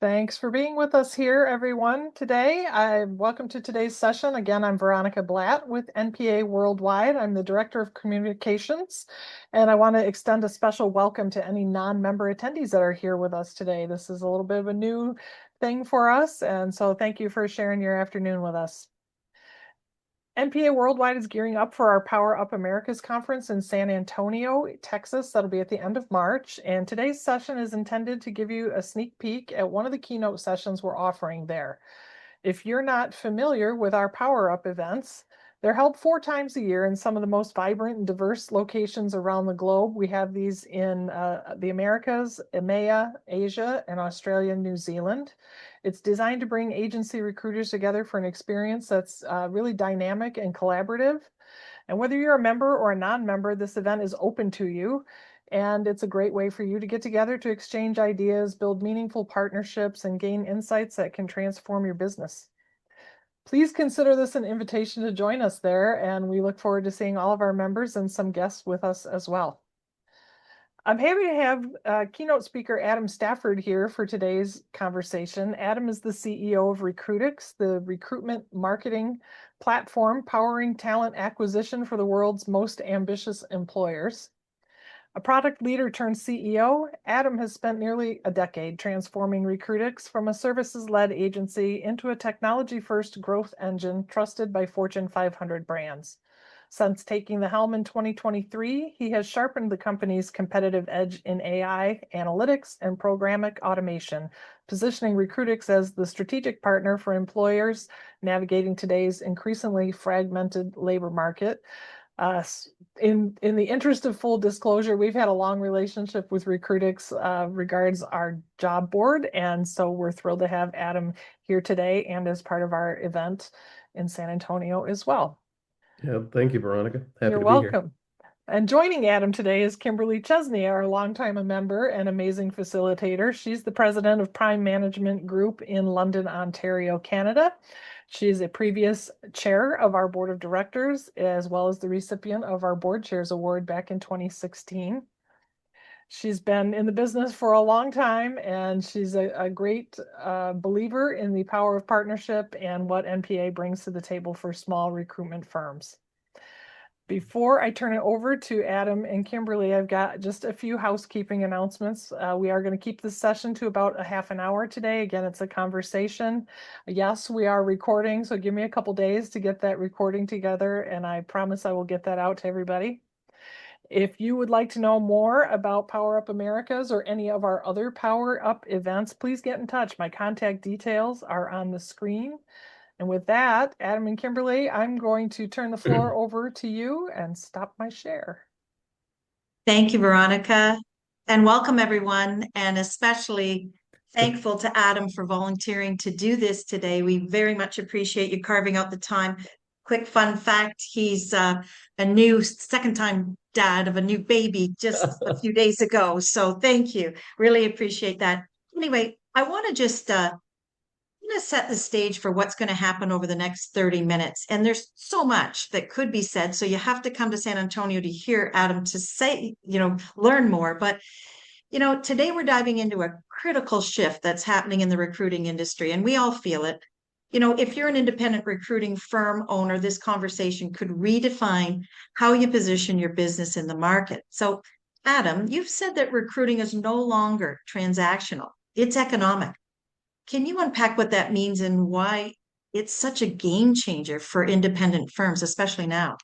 Thanks for being with us here, everyone. Welcome to today's session. Again, I'm Veronica Blatt with NPA Worldwide. I'm the Director of Communications, and I want to extend a special welcome to any non-member attendees that are here with us today. This is a little bit of a new thing for us, and so thank you for sharing your afternoon with us. NPA Worldwide is gearing up for our Power Up Americas conference in San Antonio, Texas. That'll be at the end of March. And today's session is intended to give you a sneak peek at one of the keynote sessions we're offering there. If you're not familiar with our Power Up events, they're held 4 times a year in some of the most vibrant and diverse locations around the globe. We have these in the Americas, EMEA, Asia, and Australia and New Zealand. It's designed to bring agency recruiters together for an experience that's really dynamic and collaborative. And whether you're a member or a non-member, this event is open to you. And it's a great way for you to get together to exchange ideas, build meaningful partnerships, and gain insights that can transform your business. Please consider this an invitation to join us there, and we look forward to seeing all of our members and some guests with us as well. I'm happy to have keynote speaker Adam Stafford here for today's conversation. Adam is the CEO of Recruitics, the recruitment marketing platform powering talent acquisition for the world's most ambitious employers. A product leader turned CEO, Adam has spent nearly a decade transforming Recruitics from a services-led agency into a technology-first growth engine trusted by Fortune 500 brands. Since taking the helm in 2023, he has sharpened the company's competitive edge in AI, analytics, and programmatic automation, positioning Recruitics as the strategic partner for employers navigating today's increasingly fragmented labor market. In the interest of full disclosure, we've had a long relationship with Recruitics regards our job board, and so we're thrilled to have Adam here today and as part of our event in San Antonio as well. Yeah, thank you, Veronica. Happy You're to be here. welcome. And joining Adam today is Kimberley Chesney, our longtime member and amazing facilitator. She's the president of Prime Management Group in London, Ontario, Canada. She's a previous chair of our board of directors, as well as the recipient of our Board Chairs Award back in 2016. She's been in the business for a long time, and she's a great believer in the power of partnership and what NPA brings to the table for small recruitment firms. Before I turn it over to Adam and Kimberley, I've got just a few housekeeping announcements. We are going to keep this session to about a half an hour today. Again, it's a conversation. Yes, we are recording, so give me a couple days to get that recording together, and I promise I will get that out to everybody. If you would like to know more about Power Up Americas or any of our other Power Up events, please get in touch. My contact details are on the screen. And with that, Adam and Kimberley, I'm going to turn the floor over to you and stop my share. Thank you, Veronica, and welcome everyone, and especially thankful to Adam for volunteering to do this today. We very much appreciate you carving out the time. Quick fun fact, he's a new second-time dad of a new baby just a few days ago, so thank you. Really appreciate that. Anyway, I want to just set the stage for what's going to happen over the next 30 minutes. And there's so much that could be said. So you have to come to San Antonio to hear Adam to say, learn more. But, today we're diving into a critical shift that's happening in the recruiting industry, and we all feel it. If you're an independent recruiting firm owner, this conversation could redefine how you position your business in the market. So, Adam, you've said that recruiting is no longer transactional, it's economic. Can you unpack what that means and why it's such a game changer for independent firms, especially now?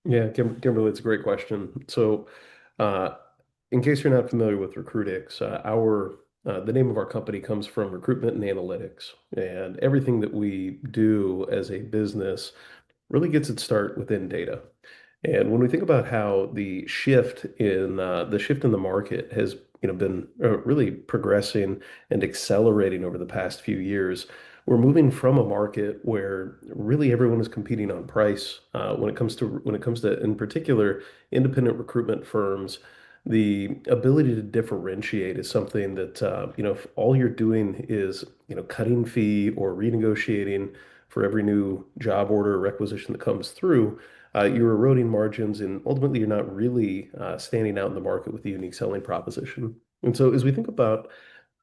Yeah, Kimberly, it's a great question. So, in case you're not familiar with Recruitics, the name of our company comes from recruitment and analytics, and everything that we do as a business really gets its start within data. And when we think about how the shift in the market has been really progressing and accelerating over the past few years, we're moving from a market where really everyone is competing on price. When it comes to in particular independent recruitment firms, the ability to differentiate is something that if all you're doing is cutting fee or renegotiating for every new job order or requisition that comes through, you're eroding margins, and ultimately you're not really standing out in the market with a unique selling proposition. And so, as we think about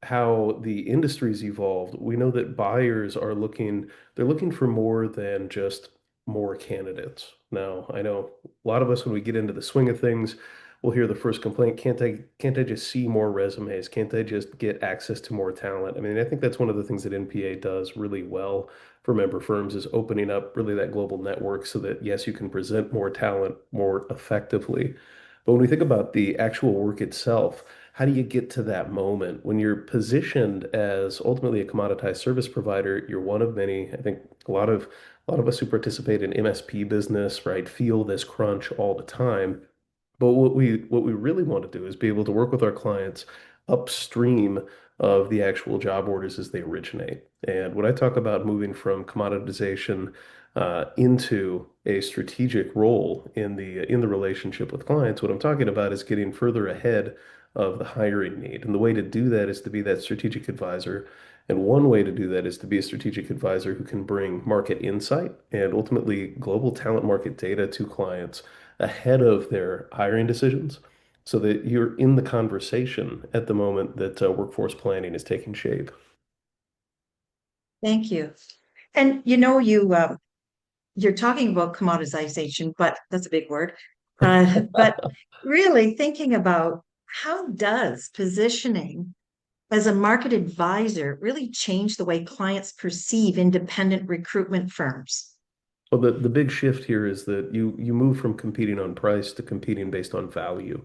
how the industry's evolved, we know that buyers are they're looking for more than just more candidates. Now, I know a lot of us, when we get into the swing of things, we'll hear the first complaint, can't I just see more resumes? Can't I just get access to more talent? I mean, I think that's one of the things that NPA does really well for member firms is opening up really that global network so that, yes, you can present more talent more effectively. But when we think about the actual work itself, how do you get to that moment when you're positioned as ultimately a commoditized service provider? You're one of many. I think a lot of us who participate in MSP business, right, feel this crunch all the time. But what we really want to do is be able to work with our clients upstream of the actual job orders as they originate. And when I talk about moving from commoditization into a strategic role in the relationship with clients, what I'm talking about is getting further ahead of the hiring need. And the way to do that is to be that strategic advisor. And one way to do that is to be a strategic advisor who can bring market insight and ultimately global talent market data to clients ahead of their hiring decisions so that you're in the conversation at the moment that workforce planning is taking shape. Thank you. And you're talking about commoditization, but that's a big word. But really thinking about how does positioning as a market advisor really change the way clients perceive independent recruitment firms? Well, the big shift here is that you move from competing on price to competing based on value.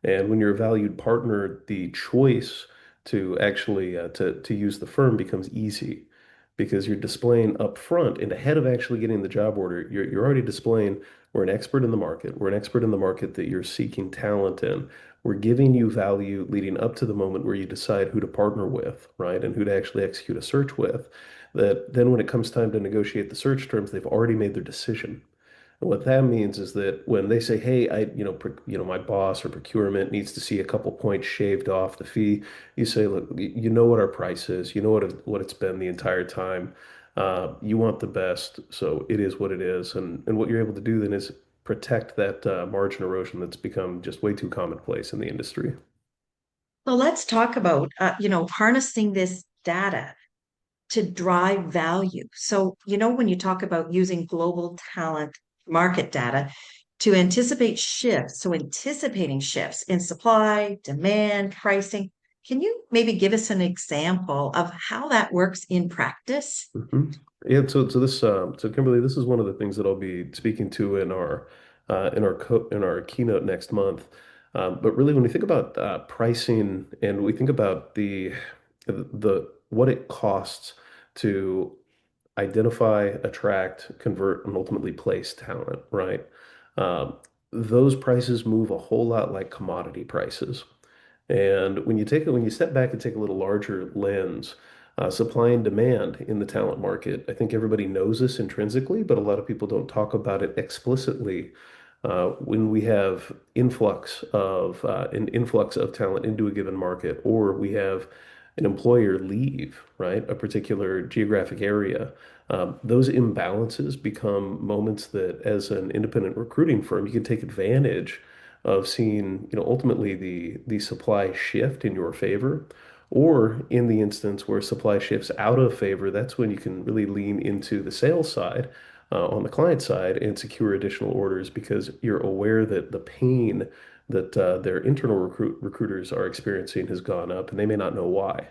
And when you're a valued partner, the choice to actually to use the firm becomes easy because you're displaying up front and ahead of actually getting the job order, you're already displaying we're an expert in the market. We're an expert in the market that you're seeking talent in. We're giving you value leading up to the moment where you decide who to partner with, right? And who to actually execute a search with. That then when it comes time to negotiate the search terms, they've already made their decision. And what that means is that when they say, "Hey, my boss or procurement needs to see a couple points shaved off the fee," you say, "Look, you know what our price is. You know what it's been the entire time. You want the best, so it is what it is." And what you're able to do then is protect that margin erosion that's become just way too commonplace in the industry. So let's talk about, harnessing this data to drive value. So, when you talk about using global talent market data to anticipate shifts, so anticipating shifts in supply, demand, pricing, can you maybe give us an example of how that works in practice? Mhm. Yeah, so Kimberly, this is one of the things that I'll be speaking to in our keynote next month. But really, when we think about pricing and we think about the what it costs to identify, attract, convert, and ultimately place talent, right? Um, those prices move a whole lot like commodity prices. And when you step back and take a little larger lens, supply and demand in the talent market, I think everybody knows this intrinsically, but a lot of people don't talk about it explicitly. When we have an influx of talent into a given market, or we have an employer leave, right, a particular geographic area, those imbalances become moments that, as an independent recruiting firm, you can take advantage of seeing, ultimately the supply shift in your favor, or in the instance where supply shifts out of favor, that's when you can really lean into the sales side, on the client side, and secure additional orders because you're aware that the pain that their internal recruiters are experiencing has gone up, and they may not know why.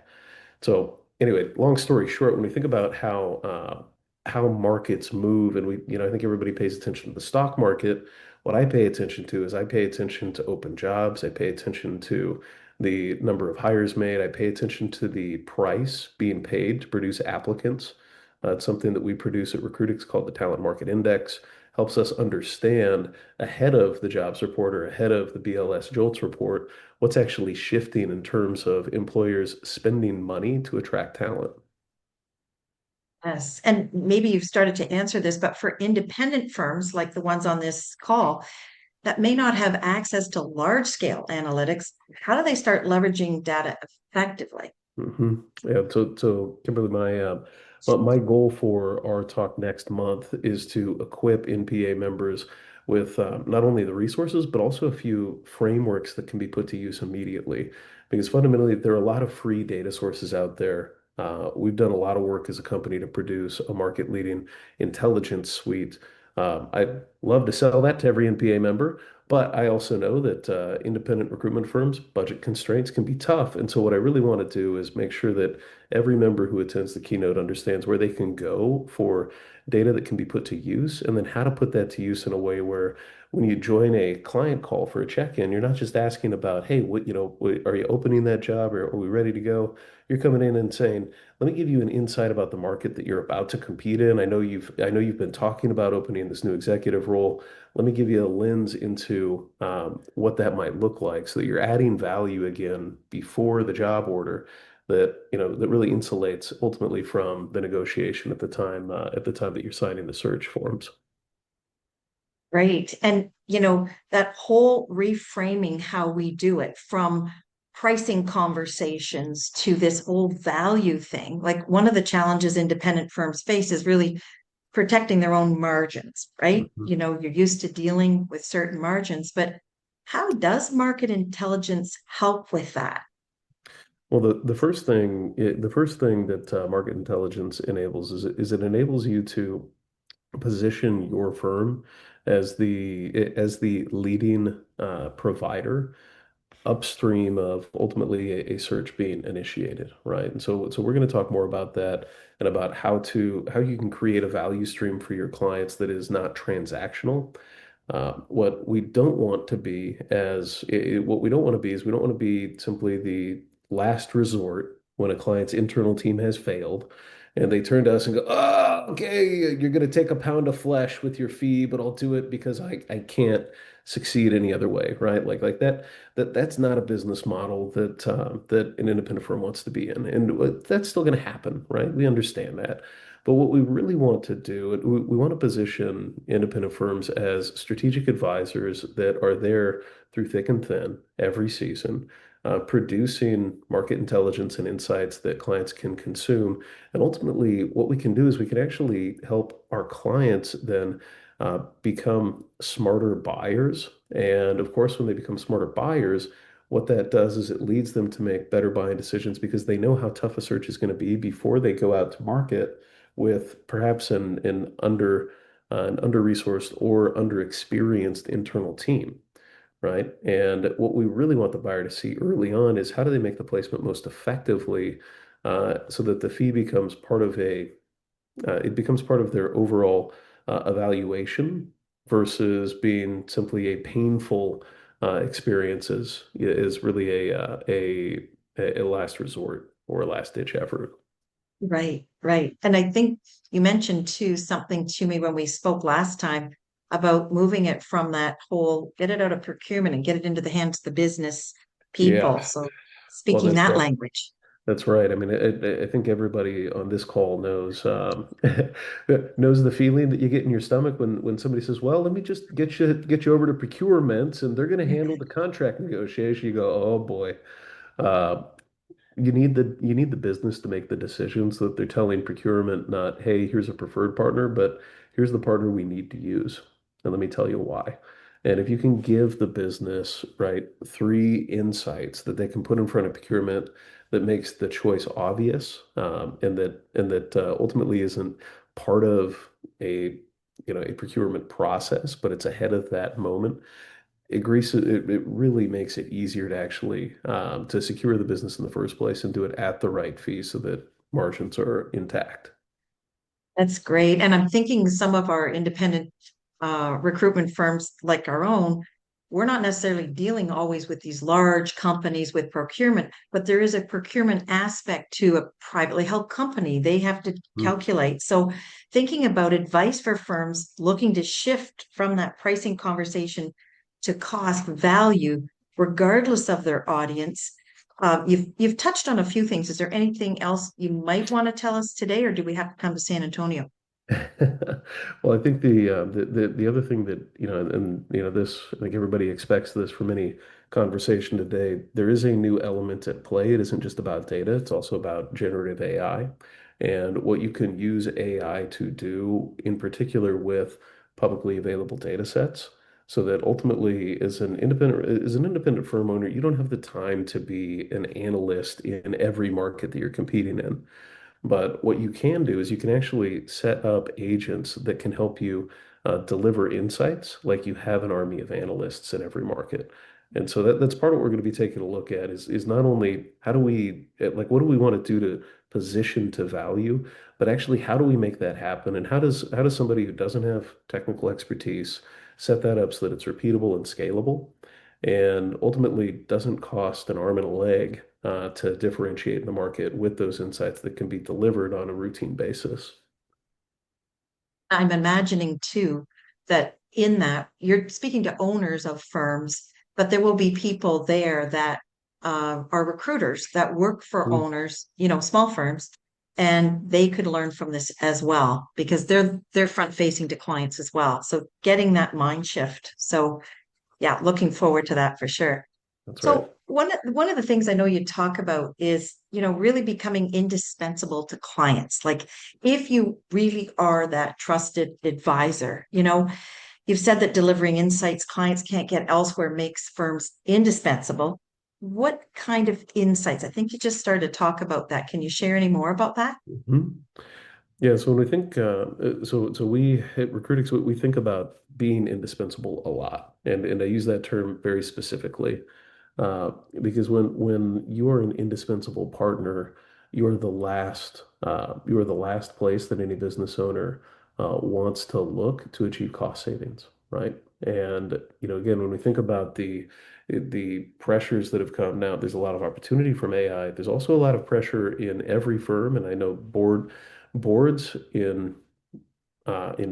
So anyway, long story short, when we think about how markets move, and I think everybody pays attention to the stock market. What I pay attention to is I pay attention to open jobs. I pay attention to the number of hires made. I pay attention to the price being paid to produce applicants. It's something that we produce at Recruitics called the Talent Market Index. Helps us understand ahead of the jobs report or ahead of the BLS JOLTS report what's actually shifting in terms of employers spending money to attract talent. Yes. And maybe you've started to answer this, but for independent firms like the ones on this call that may not have access to large scale analytics, how do they start leveraging data effectively? Yeah, so Kimberly, my goal for our talk next month is to equip NPA members with not only the resources but also a few frameworks that can be put to use immediately. because fundamentally there are a lot of free data sources out there. We've done a lot of work as a company to produce a market-leading intelligence suite. I'd love to sell that to every NPA member, but I also know that independent recruitment firms, budget constraints can be tough. And so what I really want to do is make sure that every member who attends the keynote understands where they can go for data that can be put to use, and then how to put that to use in a way where when you join a client call for a check-in, you're not just asking about, hey, are you opening that job or are we ready to go? You're coming in and saying, let me give you an insight about the market that you're about to compete in. I know you've been talking about opening this new executive role. Let me give you a lens into what that might look like so that you're adding value again before the job order that really insulates ultimately from the negotiation at the time that you're signing the search forms. Great. And, that whole reframing how we do it from pricing conversations to this whole value thing. Like one of the challenges independent firms face is really protecting their own margins, right? Mhm. You're used to dealing with certain margins, but how does market intelligence help with that? Well, the first thing that market intelligence enables is it enables you to position your firm as the leading provider upstream of ultimately a search being initiated, right? And so we're going to talk more about that and about how you can create a value stream for your clients that is not transactional. What we don't want to be what we don't want to be is we don't want to be simply the last resort when a client's internal team has failed and they turn to us and go, oh, okay, you're going to take a pound of flesh with your fee, but I'll do it because I can't succeed any other way, right? Like that's not a business model that an independent firm wants to be in, and that's still going to happen, right? We understand that. But what we really want to do, we want to position independent firms as strategic advisors that are there through thick and thin every season, producing market intelligence and insights that clients can consume. And ultimately, what we can do is we can actually help our clients then become smarter buyers. And of course, when they become smarter buyers, what that does is it leads them to make better buying decisions because they know how tough a search is going to be before they go out to market with perhaps an under-resourced or under-experienced internal team, right? And what we really want the buyer to see early on is how do they make the placement most effectively, so that the fee becomes part of their overall evaluation versus being simply a painful experiences is really a last resort or a last ditch effort. Right, right. And I think you mentioned too something to me when we spoke last time about moving it from that whole get it out of procurement and get it into the hands of the business people. Yeah, So well, speaking that language. that's right. I mean, I think everybody on this call knows knows the feeling that you get in your stomach when somebody says, "Well, let me just get you over to procurement, and they're going to handle the contract negotiation." You go, "Oh boy." Uh, you need the business to make the decision so that they're telling procurement not, hey, here's a preferred partner, but here's the partner we need to use. And let me tell you why. And if you can give the business, right, three insights that they can put in front of procurement that makes the choice obvious, and that ultimately isn't part of a procurement process, but it's ahead of that moment, it really makes it easier to actually to secure the business in the first place and do it at the right fee so that margins are intact. That's great. And I'm thinking some of our independent recruitment firms like our own, we're not necessarily dealing always with these large companies with procurement, but there is a procurement aspect to a privately held company. They have to Mm. calculate. So thinking about advice for firms looking to shift from that pricing conversation to cost value, regardless of their audience. You've touched on a few things. Is there anything else you might want to tell us today, or do we have to come to San Antonio? Well, I think the other thing that this, I think everybody expects this from any conversation today. There is a new element at play. It isn't just about data; it's also about generative AI and what you can use AI to do, in particular with publicly available data sets. So that ultimately, as an independent firm owner, you don't have the time to be an analyst in every market that you're competing in. But what you can do is you can actually set up agents that can help you deliver insights like you have an army of analysts in every market. And so that's part of what we're going to be taking a look at is not only how do we like what do we want to do to position to value, but actually how do we make that happen? And how does somebody who doesn't have technical expertise set that up so that it's repeatable and scalable and ultimately doesn't cost an arm and a leg to differentiate in the market with those insights that can be delivered on a routine basis. I'm imagining too that in that you're speaking to owners of firms, but there will be people there that are recruiters that work for Mm. owners, small firms, and they could learn from this as well because they're front facing to clients as well. So getting that mind shift. So yeah, looking forward to that for sure. That's right. So one of the things I know you talk about is, really becoming indispensable to clients. Like if you really are that trusted advisor, you've said that delivering insights clients can't get elsewhere makes firms indispensable. What kind of insights? I think you just started to talk about that. Can you share any more about that? Mhm. Yeah, so when we think, so we at Recruitics, we think about being indispensable a lot, and I use that term very specifically. Uh, because when you are an indispensable partner, you are the last place that any business owner wants to look to achieve cost savings, right? And again, when we think about the pressures that have come now, there's a lot of opportunity from AI. There's also a lot of pressure in every firm, and I know boards in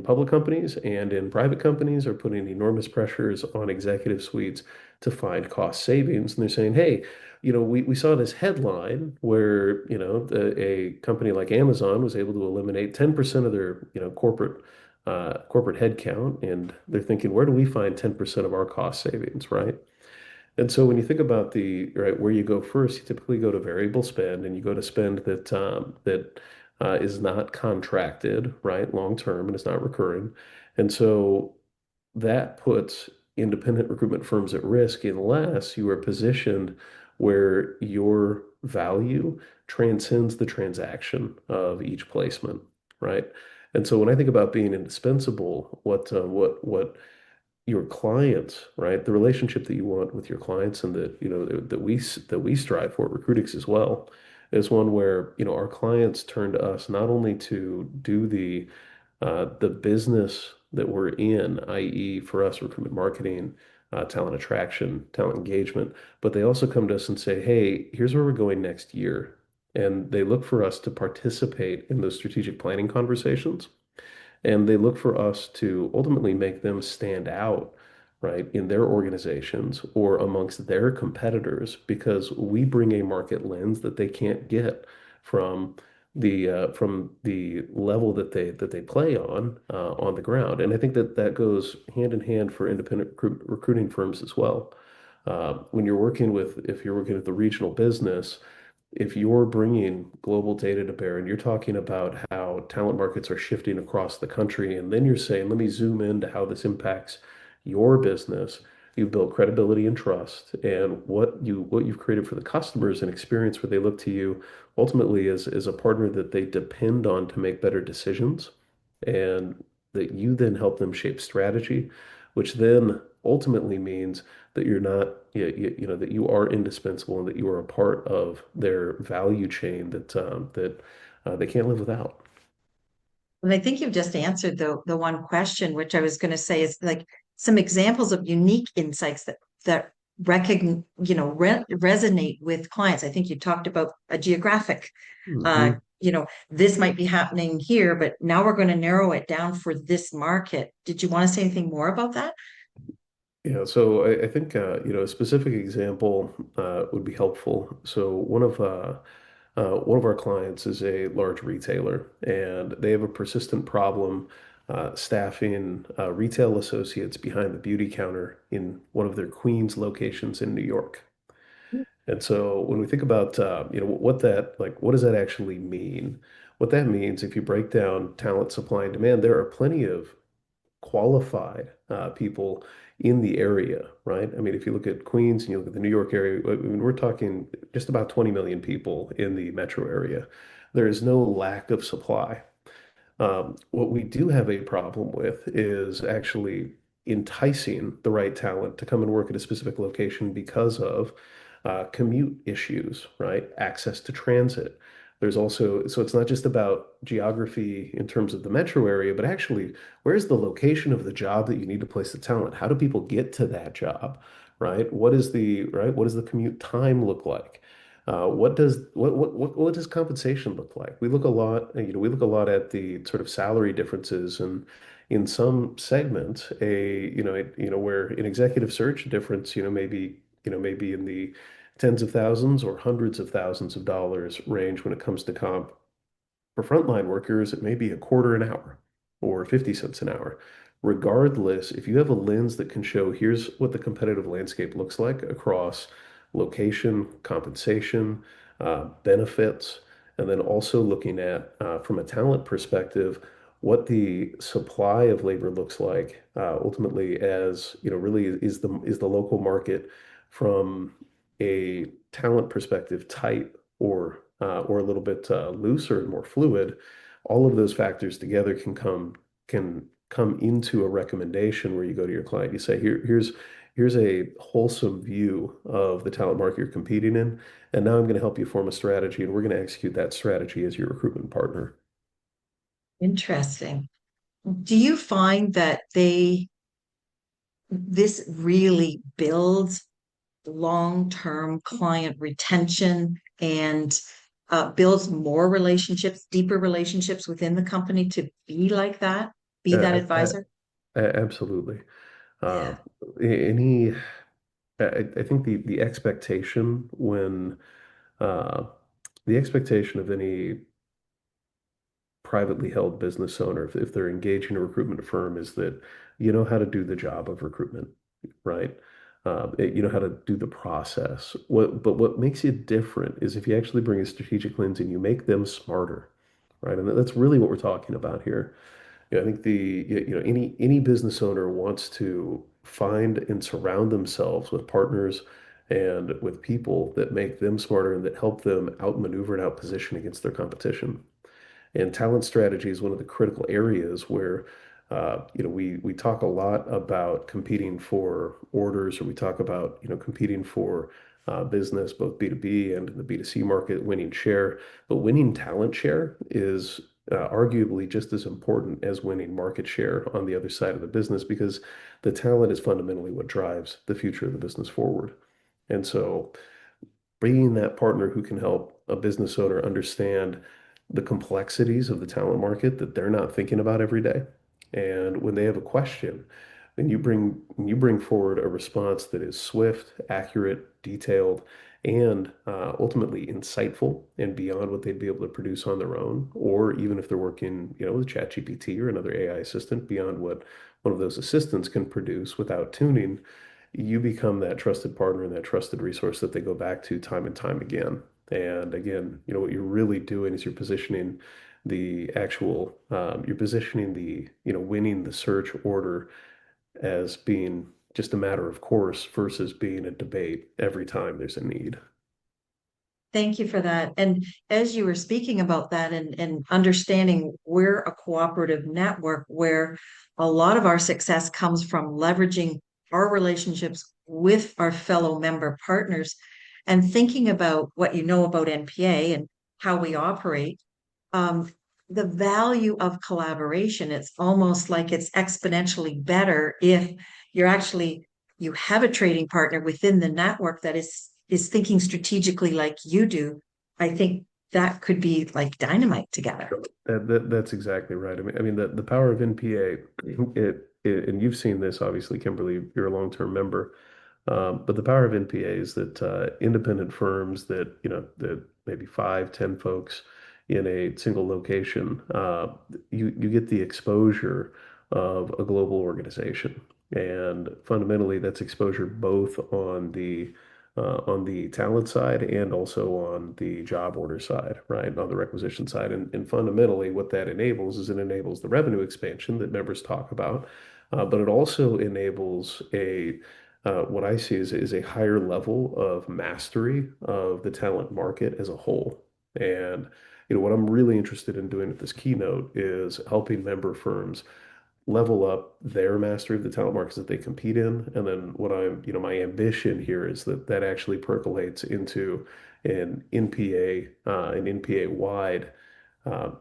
public companies and in private companies are putting enormous pressures on executive suites to find cost savings. And they're saying, hey, we saw this headline where, a company like Amazon was able to eliminate 10% of their, corporate headcount. And they're thinking, where do we find 10% of our cost savings, right? And so when you think about where you go first, you typically go to variable spend and you go to spend that is not contracted, right, long term and is not recurring. And so that puts independent recruitment firms at risk unless you are positioned where your value transcends the transaction of each placement, right? And so when I think about being indispensable, what your clients, right? The relationship that you want with your clients and that we strive for at Recruitics as well is one where, our clients turn to us not only to do the business that we're in, i.e. for us, recruitment marketing, talent attraction, talent engagement, but they also come to us and say, hey, here's where we're going next year. And they look for us to participate in those strategic planning conversations. And they look for us to ultimately make them stand out, right, in their organizations or amongst their competitors because we bring a market lens that they can't get from the level that they play on the ground. And I think that goes hand in hand for independent recruiting firms as well. If you're working with the regional business, if you're bringing global data to bear and you're talking about how talent markets are shifting across the country, and then you're saying, let me zoom into how this impacts your business, you've built credibility and trust, and what you've created for the customers and experience where they look to you ultimately as a partner that they depend on to make better decisions, and that you then help them shape strategy, which then ultimately means that you're not, that you are indispensable and that you are a part of their value chain that they can't live without. And I think you've just answered the one question, which I was going to say is like some examples of unique insights that resonate with clients. I think you talked about a geographic, Mhm. this might be happening here, but now we're going to narrow it down for this market. Did you want to say anything more about that? Yeah, so I think a specific example would be helpful. So one of our clients is a large retailer, and they have a persistent problem staffing retail associates behind the beauty counter in one of their Queens locations in New York. And so when we think about what does that actually mean? What that means, if you break down talent supply and demand, there are plenty of qualified people in the area, right? I mean, if you look at Queens and you look at the New York area, I mean, we're talking just about 20 million people in the metro area. There is no lack of supply. What we do have a problem with is actually enticing the right talent to come and work at a specific location because of commute issues, right? Access to transit. There's also, so it's not just about geography in terms of the metro area, but actually, where's the location of the job that you need to place the talent? How do people get to that job, right? What does the commute time look like? What does compensation look like? We look a lot, we look a lot at the sort of salary differences, and in some segments, where an executive search difference, maybe in the tens of thousands or hundreds of thousands of dollars range when it comes to comp. For frontline workers, it may be a quarter an hour or 50 cents an hour. Regardless, if you have a lens that can show here's what the competitive landscape looks like across location, compensation, benefits, and then also looking at, from a talent perspective, what the supply of labor looks like, ultimately, as really is the local market from a talent perspective tight or a little bit looser and more fluid. All of those factors together can come into a recommendation where you go to your client. You say, here's a wholesome view of the talent market you're competing in, and now I'm going to help you form a strategy, and we're going to execute that strategy as your recruitment partner. Interesting. Do you find that this really builds long-term client retention and builds more relationships, deeper relationships within the company to be like that, be that Uh, uh, advisor? Absolutely. Uh, Yeah. any, I think the expectation when uh, the expectation of any privately held business owner, if they're engaging a recruitment firm, is that you know how to do the job of recruitment, right? You know how to do the process. But what makes it different is if you actually bring a strategic lens and you make them smarter, right? And that's really what we're talking about here. I think any business owner wants to find and surround themselves with partners and with people that make them smarter and that help them outmaneuver and outposition against their competition. And talent strategy is one of the critical areas where, we talk a lot about competing for orders, or we talk about, competing for business, both B2B and in the B2C market, winning share. But winning talent share is arguably just as important as winning market share on the other side of the business, because the talent is fundamentally what drives the future of the business forward. And so bringing that partner who can help a business owner understand the complexities of the talent market that they're not thinking about every day. And when they have a question, then you bring forward a response that is swift, accurate, detailed, and ultimately insightful and beyond what they'd be able to produce on their own, or even if they're working, with ChatGPT or another AI assistant, beyond what one of those assistants can produce without tuning. You become that trusted partner and that trusted resource that they go back to time and time again. And again, what you're really doing is you're positioning winning the search order as being just a matter of course versus being a debate every time there's a need. Thank you for that. And as you were speaking about that and understanding we're a cooperative network where a lot of our success comes from leveraging our relationships with our fellow member partners and thinking about what you know about NPA and how we operate, um, the value of collaboration, it's almost like it's exponentially better if you're actually you have a trading partner within the network that is thinking strategically like you do. I think that could be like dynamite together. That's exactly right. I mean the power of NPA, and you've seen this obviously, Kimberly, you're a long-term member. But the power of NPA is that independent firms that maybe 5, 10 folks in a single location, you get the exposure of a global organization. And fundamentally, that's exposure both on the on the talent side and also on the job order side, right? On the requisition side. And fundamentally, what that enables is it enables the revenue expansion that members talk about, but it also enables what I see is a higher level of mastery of the talent market as a whole. And what I'm really interested in doing with this keynote is helping member firms level up their mastery of the talent markets that they compete in. And then my ambition here is that that actually percolates into an NPA wide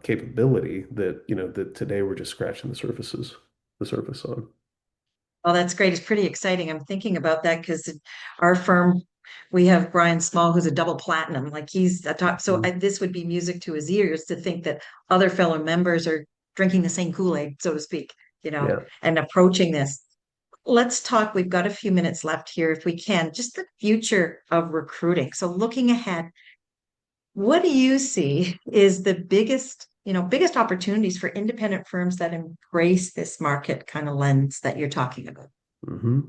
capability that today we're just scratching the surface on. Well, that's great. It's pretty exciting. I'm thinking about that because our firm, we have Brian Small, who's a double platinum. Like he's a top. So Mhm. this would be music to his ears to think that other fellow members are drinking the same Kool-Aid, so to speak, Yeah. and approaching this. Let's talk. We've got a few minutes left here, if we can, just the future of recruiting. So looking ahead, what do you see is the biggest opportunities for independent firms that embrace this market kind of lens that you're talking about? hmm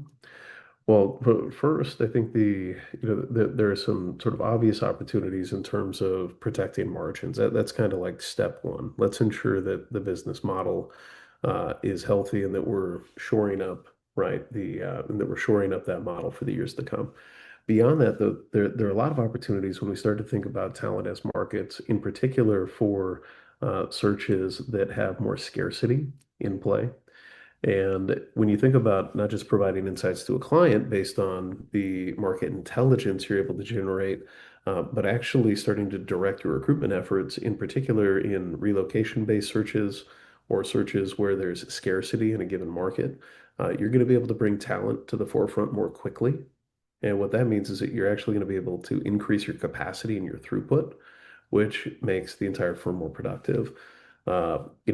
Well, first, I think there are some sort of obvious opportunities in terms of protecting margins. That's kind of like step one. Let's ensure that the business model is healthy and that we're shoring up, right, and that we're shoring up that model for the years to come. Beyond that, though, there are a lot of opportunities when we start to think about talent as markets, in particular for searches that have more scarcity in play. And when you think about not just providing insights to a client based on the market intelligence you're able to generate, but actually starting to direct your recruitment efforts, in particular in relocation-based searches or searches where there's scarcity in a given market, you're going to be able to bring talent to the forefront more quickly. And what that means is that you're actually going to be able to increase your capacity and your throughput, which makes the entire firm more productive.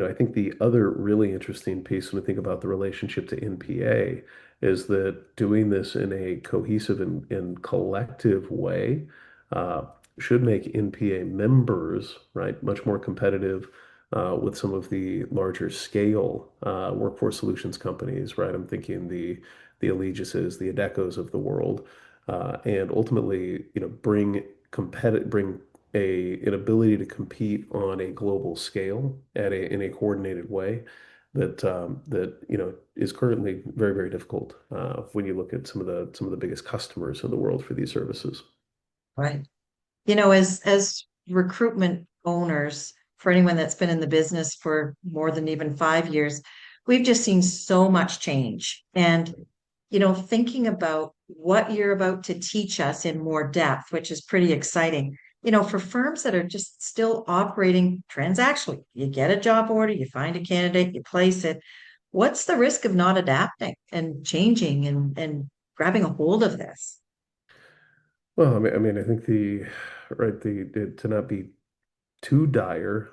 I think the other really interesting piece when we think about the relationship to NPA is that doing this in a cohesive and collective way uh, should make NPA members, right, much more competitive with some of the larger scale workforce solutions companies, right? I'm thinking the Allegiances, the Adecos of the world, and ultimately, bring an ability to compete on a global scale in a coordinated way that is currently very, very difficult when you look at some of the biggest customers in the world for these services. Right. As recruitment owners, for anyone that's been in the business for more than even 5 years, we've just seen so much change. And, thinking about what you're about to teach us in more depth, which is pretty exciting. For firms that are just still operating transactionally, you get a job order, you find a candidate, you place it. What's the risk of not adapting and changing and grabbing a hold of this? Well, I think to not be too dire.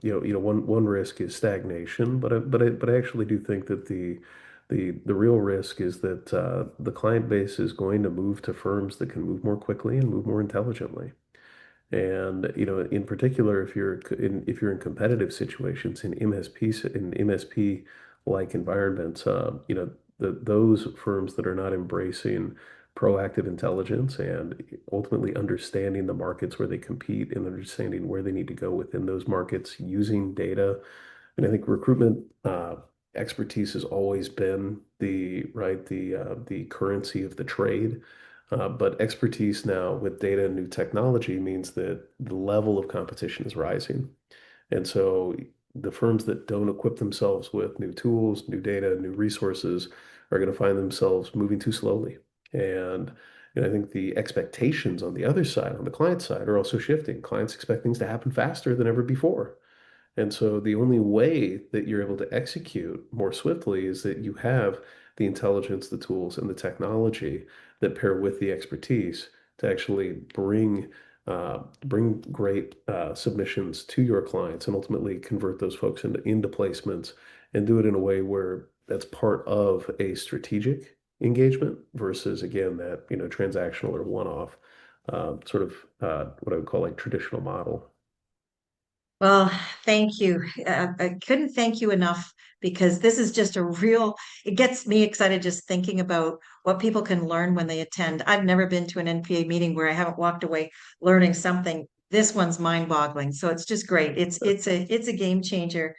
One risk is stagnation, but I actually do think that the real risk is that the client base is going to move to firms that can move more quickly and move more intelligently. And in particular, if you're in competitive situations in MSP like environments, those firms that are not embracing proactive intelligence and ultimately understanding the markets where they compete and understanding where they need to go within those markets using data. And I think recruitment expertise has always been the currency of the trade. But expertise now with data and new technology means that the level of competition is rising. And so the firms that don't equip themselves with new tools, new data, new resources are going to find themselves moving too slowly. And I think the expectations on the other side, on the client side, are also shifting. Clients expect things to happen faster than ever before. And so the only way that you're able to execute more swiftly is that you have the intelligence, the tools, and the technology that pair with the expertise to actually bring great submissions to your clients and ultimately convert those folks into placements and do it in a way where that's part of a strategic engagement versus again that transactional or one-off sort of what I would call like traditional model. Well, thank you. I couldn't thank you enough because this is just it gets me excited just thinking about what people can learn when they attend. I've never been to an NPA meeting where I haven't walked away learning something. This one's mind-boggling. So it's just great. It's a game changer.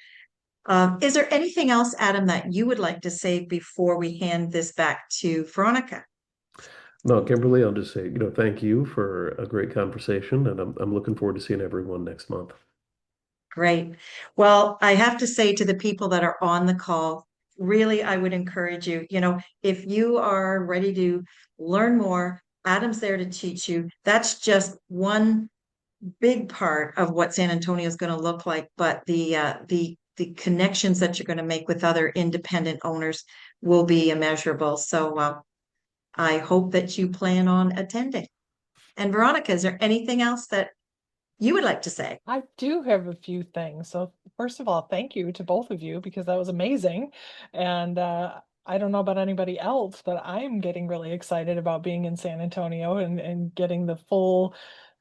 Is there anything else, Adam, that you would like to say before we hand this back to Veronica? No, Kimberly, I'll just say, thank you for a great conversation, and I'm looking forward to seeing everyone next month. Great. Well, I have to say to the people that are on the call, really, I would encourage you, if you are ready to learn more, Adam's there to teach you. That's just one big part of what San Antonio is going to look like, but the connections that you're going to make with other independent owners will be immeasurable. So I hope that you plan on attending. And Veronica, is there anything else that you would like to say? I do have a few things. So first of all, thank you to both of you because that was amazing. And I don't know about anybody else, but I'm getting really excited about being in San Antonio and getting the full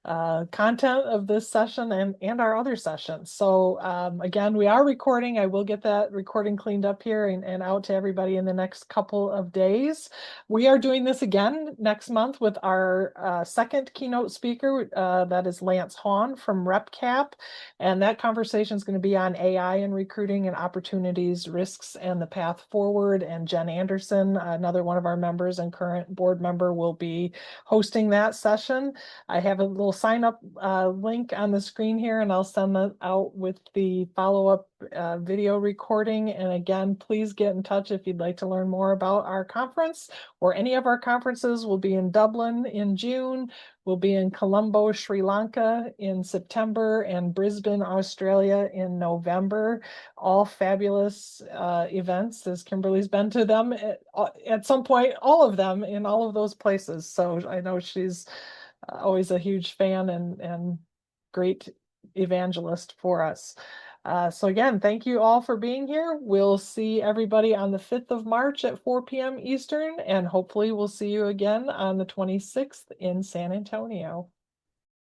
content of this session and our other sessions. So again, we are recording. I will get that recording cleaned up here and out to everybody in the next couple of days. We are doing this again next month with our second keynote speaker. That is Lance Hahn from RepCap. And that conversation is going to be on AI and recruiting and opportunities, risks, and the path forward. And Jen Anderson, another one of our members and current board member, will be hosting that session. I have a little sign up link on the screen here, and I'll send that out with the follow-up video recording. And again, please get in touch if you'd like to learn more about our conference or any of our conferences. We'll be in Dublin in June. We'll be in Colombo, Sri Lanka in September, and Brisbane, Australia in November. All fabulous events, as Kimberly's been to them at some point, all of them in all of those places. So I know she's always a huge fan and great evangelist for us. So again, thank you all for being here. We'll see everybody on the 5th of March at 4 p.m. Eastern, and hopefully we'll see you again on the 26th in San Antonio.